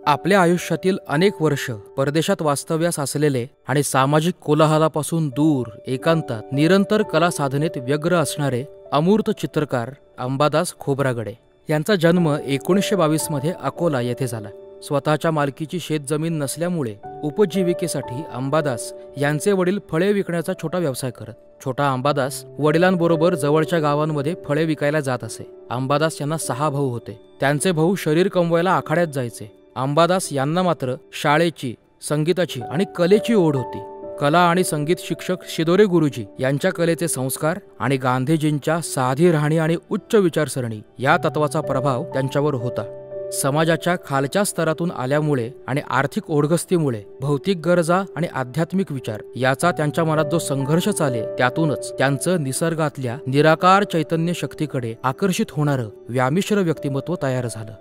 आपल्या आयुष्यातील अनेक वर्ष परदेशात वास्तव्यास असलेले आणि सामाजिक कोलाहलापासून दूर एकांतात निरंतर कला साधनेत व्यग्र असणारे अमूर्त चित्रकार अंबादास खोब्रागडे यांचा जन्म 1922 मध्ये अकोला येथे झाला. स्वतःच्या मालकीची शेतजमीन नसल्यामुळे उपजीविकेसाठी अंबादास यांचे वडील फळे विकण्याचा छोटा व्यवसाय करत. छोटा अंबादास वडिलांबरोबर जवळच्या गावांमध्ये फळे विकायला जात असे. अंबादास यांना 6 भाऊ होते. त्यांचे भाऊ शरीर कमवायला आखाड्यात जायचे. अंबादास यांना मात्र शाळेची, संगीताची आणि कलेची ओढ होती. कला आणि संगीत शिक्षक शिदोरे गुरुजी यांच्या कलेचे संस्कार आणि गांधीजींच्या साधी राहणी आणि उच्च विचारसरणी या तत्वाचा प्रभाव त्यांच्यावर होता. समाजाच्या खालच्या स्तरातून आल्यामुळे आणि आर्थिक ओढगस्तीमुळे भौतिक गरजा आणि आध्यात्मिक विचार याचा त्यांच्या मनात जो संघर्ष चाले, त्यातूनच त्यांचं निसर्गातल्या निराकार चैतन्य शक्तीकडे आकर्षित होणारं व्यामिश्र व्यक्तिमत्व तयार झालं.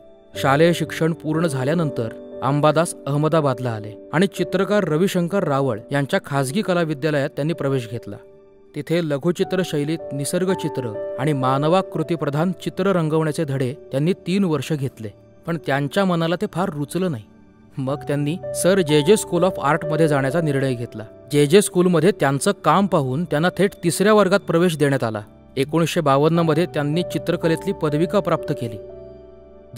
शालेय शिक्षण पूर्ण झाल्यानंतर अंबादास अहमदाबादला आले आणि चित्रकार रविशंकर रावळ यांच्या खाजगी कला विद्यालयात त्यांनी प्रवेश घेतला. तिथे लघुचित्र शैलीत निसर्गचित्र आणि मानवाकृती प्रधान चित्र रंगवण्याचे धडे त्यांनी 3 वर्ष घेतले. पण त्यांच्या मनाला ते फार रुचलं नाही. मग त्यांनी सर जे स्कूल ऑफ आर्ट मध्ये जाण्याचा निर्णय घेतला. जे स्कूलमध्ये त्यांचं काम पाहून त्यांना थेट 3ऱ्या वर्गात प्रवेश देण्यात आला. 1952 मध्ये त्यांनी चित्रकलेतली पदविका प्राप्त केली.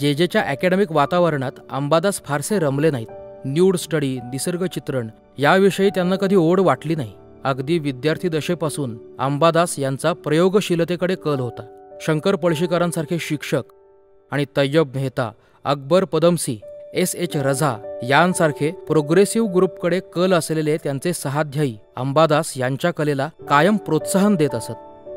जेच्या अकॅडमिक वातावरणात अंबादास फारसे रमले नाहीत. न्यूड स्टडी, निसर्गचित्रण याविषयी त्यांना कधी ओढ वाटली नाही. अगदी विद्यार्थी दशेपासून अंबादास यांचा प्रयोगशीलतेकडे कल होता. शंकर पळशीकरांसारखे शिक्षक आणि तय्यब मेहता, अकबर पदमसी, S.H. रझा यांसारखे प्रोग्रेसिव्ह ग्रुपकडे कल असलेले त्यांचे सहाध्यायी अंबादास यांच्या कलेला कायम प्रोत्साहन देत असत.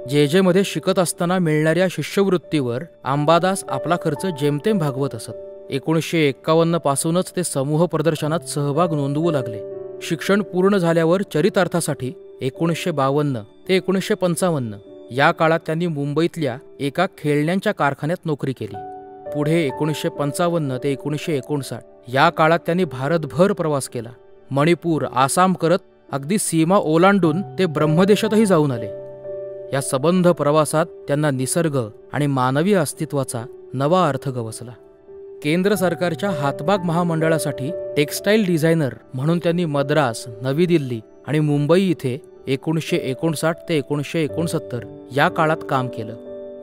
जे मध्ये शिकत असताना मिळणाऱ्या शिष्यवृत्तीवर अंबादास आपला खर्च जेमतेम भागवत असत. 1951 पासूनच ते समूह प्रदर्शनात सहभाग नोंदवू लागले. शिक्षण पूर्ण झाल्यावर चरितार्थासाठी 1952 ते 1955 या काळात त्यांनी मुंबईतल्या एका खेळण्यांच्या कारखान्यात नोकरी केली. पुढे 1955 ते 1959 या काळात त्यांनी भारतभर प्रवास केला. मणिपूर, आसाम करत अगदी सीमा ओलांडून ते ब्रह्मदेशातही जाऊन आले. या सबंध प्रवासात त्यांना निसर्ग आणि मानवी अस्तित्वाचा नवा अर्थ गवसला. केंद्र सरकारच्या हातमाग महामंडळासाठी टेक्स्टाईल डिझायनर म्हणून त्यांनी मद्रास, नवी दिल्ली आणि मुंबई इथे 1959 ते 1969 या काळात काम केलं.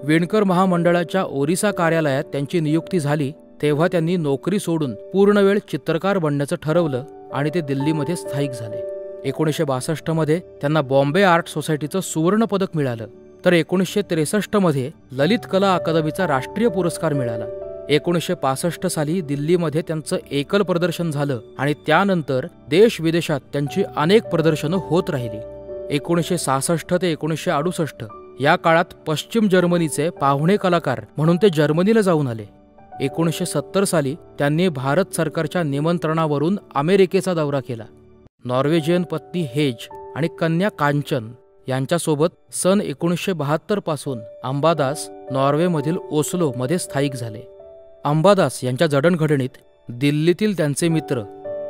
विणकर महामंडळाच्या ओरिसा कार्यालयात त्यांची नियुक्ती झाली तेव्हा त्यांनी नोकरी सोडून पूर्णवेळ चित्रकार बनण्याचं ठरवलं आणि ते दिल्लीमध्ये स्थायिक झाले. 1962 मध्ये त्यांना बॉम्बे आर्ट सोसायटीचं सुवर्ण पदक मिळालं, तर 1963 मध्ये ललित कला अकादमीचा राष्ट्रीय पुरस्कार मिळाला. 1965 साली दिल्लीमध्ये त्यांचं एकल प्रदर्शन झालं आणि त्यानंतर देश विदेशात त्यांची अनेक प्रदर्शनं होत राहिली. 1966 ते 1968 या काळात पश्चिम जर्मनीचे पाहुणे कलाकार म्हणून ते जर्मनीला जाऊन आले. 1970 साली त्यांनी भारत सरकारच्या निमंत्रणावरून अमेरिकेचा दौरा केला. नॉर्वेजियन पत्नी हेज आणि कन्या कांचन यांच्यासोबत सन 1972 पासून अंबादास नॉर्वेमधील ओस्लो मध्ये स्थायिक झाले. अंबादास यांच्या जडणघडणीत दिल्लीतील त्यांचे मित्र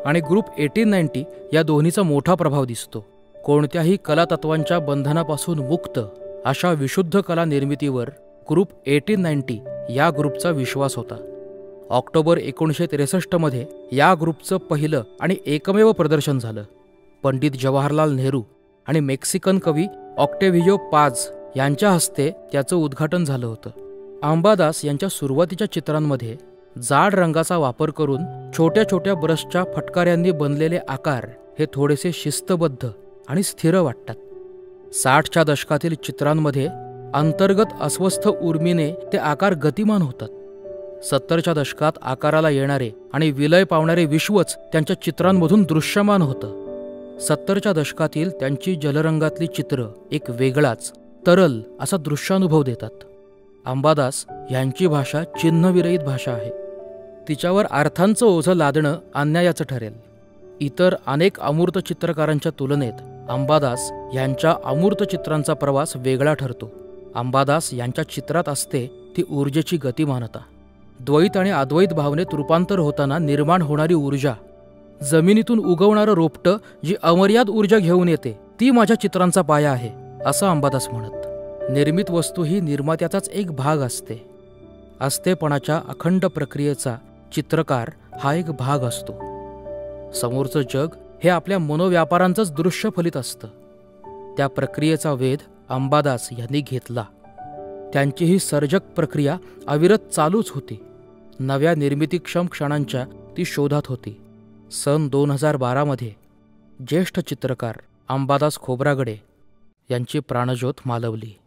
आणि ग्रुप 1890 या दोन्हीचा मोठा प्रभाव दिसतो. कोणत्याही कलातत्वांच्या बंधनापासून मुक्त अशा विशुद्ध कला निर्मितीवर ग्रुप 1890 या ग्रुपचा विश्वास होता. ऑक्टोबर 1963 मध्ये या ग्रुपचं पहिलं आणि एकमेव प्रदर्शन झालं. पंडित जवाहरलाल नेहरू आणि मेक्सिकन कवी ऑक्टेव्हियो पाज यांच्या हस्ते त्याचं उद्घाटन झालं होतं. अंबादास यांच्या सुरुवातीच्या चित्रांमध्ये जाड रंगाचा वापर करून छोट्या छोट्या ब्रशच्या फटकाऱ्यांनी बनलेले आकार हे थोडेसे शिस्तबद्ध आणि स्थिर वाटतात. 60च्या दशकातील चित्रांमध्ये अंतर्गत अस्वस्थ उर्मीने ते आकार गतिमान होतात. 70च्या दशकात आकाराला येणारे आणि विलय पावणारे विश्वच त्यांच्या चित्रांमधून दृश्यमान होतं. 70च्या दशकातील त्यांची जलरंगातली चित्र एक वेगळाच तरल असा दृश्यानुभव देतात. अंबादास यांची भाषा चिन्हविरहित भाषा आहे. तिच्यावर अर्थांचं ओझं लादणं अन्यायाचं ठरेल. इतर अनेक अमूर्त चित्रकारांच्या तुलनेत अंबादास यांच्या अमूर्त चित्रांचा प्रवास वेगळा ठरतो. अंबादास यांच्या चित्रात असते ती ऊर्जेची गतिमानता. द्वैत आणि अद्वैत भावनेत रूपांतर होताना निर्माण होणारी ऊर्जा, जमिनीतून उगवणारं रोपटं जी अमर्याद ऊर्जा घेऊन येते, ती माझ्या चित्रांचा पाया आहे असं अंबादास म्हणत. निर्मित वस्तू ही निर्मात्याचाच एक भाग असते. अस्तेपणाच्या अखंड प्रक्रियेचा चित्रकार हा एक भाग असतो. समोरचं जग हे आपल्या मनोव्यापारांचंच दृश्य फलित असतं. त्या प्रक्रियेचा वेध अंबादास यांनी घेतला. त्यांची ही सर्जक प्रक्रिया अविरत चालूच होती. नव्या निर्मितीक्षम क्षणांच्या ती शोधात होती. सन 2012 ज्येष्ठ चित्रकार अंबादास खोब्रागडे यांची प्राणज्योत मालवली.